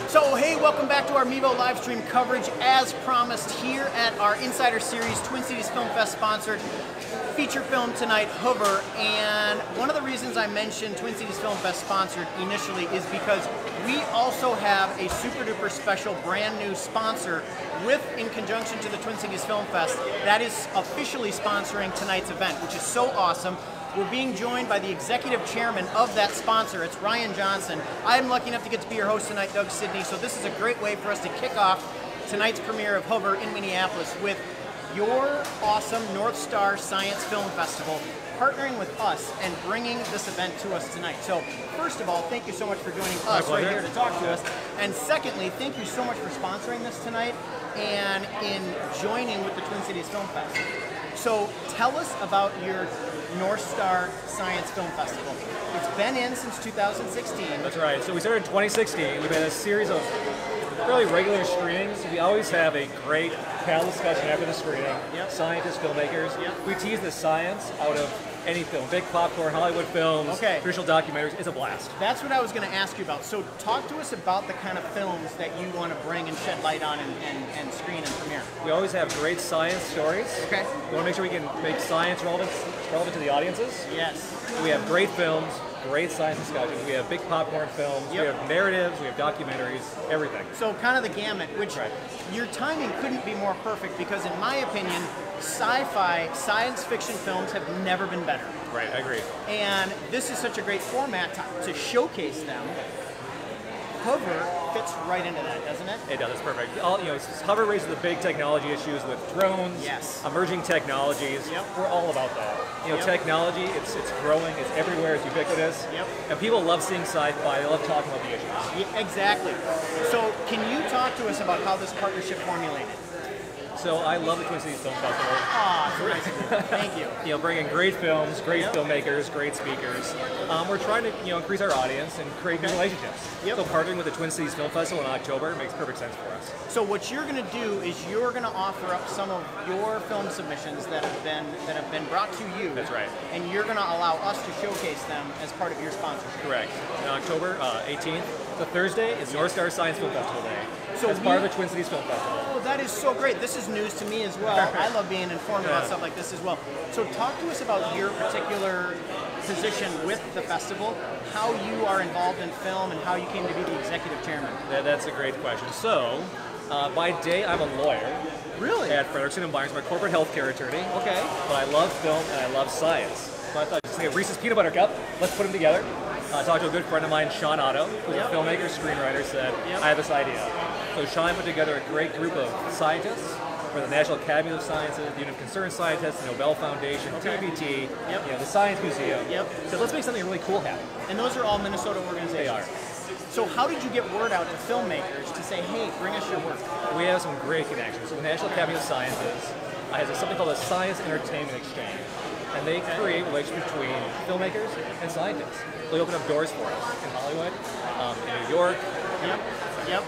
So hey, welcome back to our Mevo live stream coverage as promised here at our Insider Series Twin Cities Film Fest sponsored feature film tonight, Hoover. And one of the reasons I mentioned Twin Cities Film Fest sponsored initially is because we also have a super duper special brand new sponsor in conjunction to the Twin Cities Film Fest that is officially sponsoring tonight's event, which is so awesome. We're being joined by the executive chairman of that sponsor. It's Ryan Johnson. I'm lucky enough to get to be your host tonight, Doug Sidney, so this is a great way for us to kick off tonight's premiere of Hoover in Minneapolis with your awesome North Star Science Film Festival partnering with us and bringing this event to us tonight. So first of all, thank you so much for joining us right here to talk to us. And secondly, thank you so much for sponsoring this tonight and in joining with the Twin Cities Film Fest. So tell us about your North Star Science Film Festival. It's been in since 2016. That's right. So we started in 2016. We've had a series of fairly regular screenings. We always have a great panel discussion after the screening. Yep. Scientists, filmmakers. Yep. We tease the science out of any film. Big popcorn, Hollywood films, traditional documentaries. It's a blast. That's what I was going to ask you about. So talk to us about the kind of films that you want to bring and shed light on and screen and premiere. We always have great science stories. Okay. We want to make sure we can make science relevant to the audiences. Yes. We have great films, great science discussions. We have big popcorn films. Yep. We have narratives. We have documentaries. Everything. So kind of the gamut, which your timing couldn't be more perfect because in my opinion, sci-fi, science fiction films have never been better. Right, I agree. And this is such a great format to showcase them. Hoover fits right into that, doesn't it? It does, it's perfect. Hoover raises the big technology issues with drones, emerging technologies. Yep. We're all about that. Technology, it's growing, it's everywhere, it's ubiquitous. Yep. And people love seeing sci-fi, they love talking about the issues. Yeah, exactly. So can you talk to us about how this partnership formulated? So I love the Twin Cities Film Festival. Thank you. Bringing great films, great filmmakers, great speakers. We're trying to increase our audience and create new relationships. So partnering with the Twin Cities Film Festival in October makes perfect sense for us. So what you're going to do is you're going to offer up some of your film submissions that have been brought to you. That's right. And you're going to allow us to showcase them as part of your sponsorship. Correct. On October 18th, the Thursday, is North Star Science Film Festival Day. So as part of the Twin Cities Film Festival. Oh, that is so great. This is news to me as well. I love being informed about stuff like this as well. So talk to us about your particular position with the festival, how you are involved in film, and how you came to be the executive chairman. That's a great question. So, by day, I'm a lawyer. Really? At Frederickson and Byers, I'm a corporate healthcare attorney. Okay. But I love film and I love science. So I thought, just like a Reese's Peanut Butter Cup, let's put them together. I talked to a good friend of mine, Sean Otto, who's a filmmaker, screenwriter, said, I have this idea. So Sean put together a great group of scientists from the National Academy of Sciences, the Unit of Concerned Scientists, the Nobel Foundation, TPT, the Science Museum. So let's make something really cool happen. And those are all Minnesota organizations? They are. So how did you get word out to filmmakers to say, hey, bring us your work? We have some great connections. So the National Academy of Sciences has something called a Science Entertainment Exchange. And they create relationships between filmmakers and scientists. They open up doors for us in Hollywood, in New York. Yep.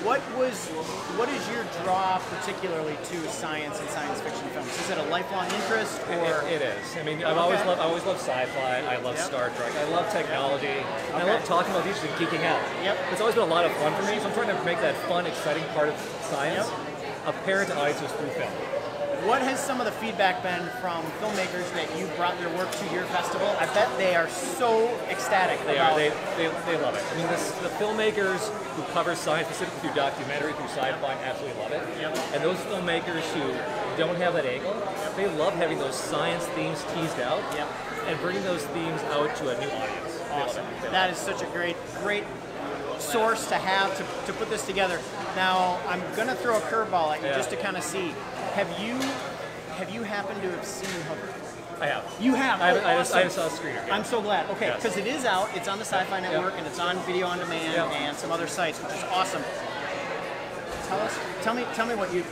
What is your draw particularly to science and science fiction films? Is it a lifelong interest, or it is? I mean, I always loved sci-fi. I love Star Trek. I love technology. And I love talking about these and geeking out. It's always been a lot of fun for me. So I'm trying to make that fun, exciting part of science apparent to audiences through film. What has some of the feedback been from filmmakers that you brought their work to your festival? I bet they are so ecstatic. They love it. I mean, the filmmakers who cover science specifically through documentary, through sci-fi, absolutely love it. And those filmmakers who don't have that angle, they love having those science themes teased out and bringing those themes out to a new audience. Awesome. That is such a great source to have to put this together. Now, I'm going to throw a curveball at you just to kind of see. Have you happened to have seen Hoover? I have. You have? I just saw a screener. I'm so glad. Okay, because it is out. It's on the Sci-Fi Network, and it's on Video On Demand and some other sites, which is awesome. Tell me what your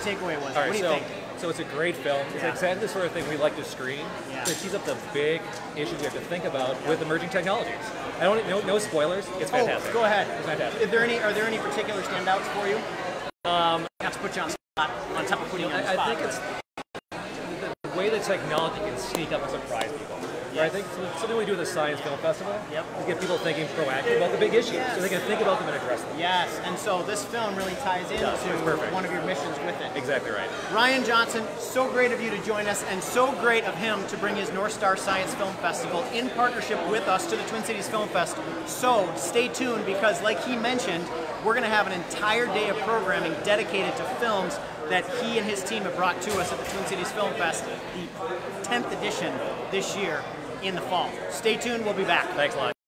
takeaway was. All right, what do you think? So it's a great film. It's exactly the sort of thing we like to screen. It tees up the big issues we have to think about with emerging technologies. I don't no spoilers. It's fantastic. Go ahead. It's fantastic. Are there any particular standouts for you? Not to put you on spot. On top of putting you on the spot. I think it's the way the technology can sneak up and surprise people. But I think something we do at the Science Film Festival Yep. is get people thinking proactive about the big issues, so they can think about them and address them. Yes, and so this film really ties into one of your missions with it. Exactly right. Ryan Johnson, so great of you to join us, and so great of him to bring his North Star Science Film Festival in partnership with us to the Twin Cities Film Fest. So stay tuned, because like he mentioned, we're going to have an entire day of programming dedicated to films that he and his team have brought to us at the Twin Cities Film Fest, the 10th edition this year in the fall. Stay tuned, we'll be back. Thanks a lot.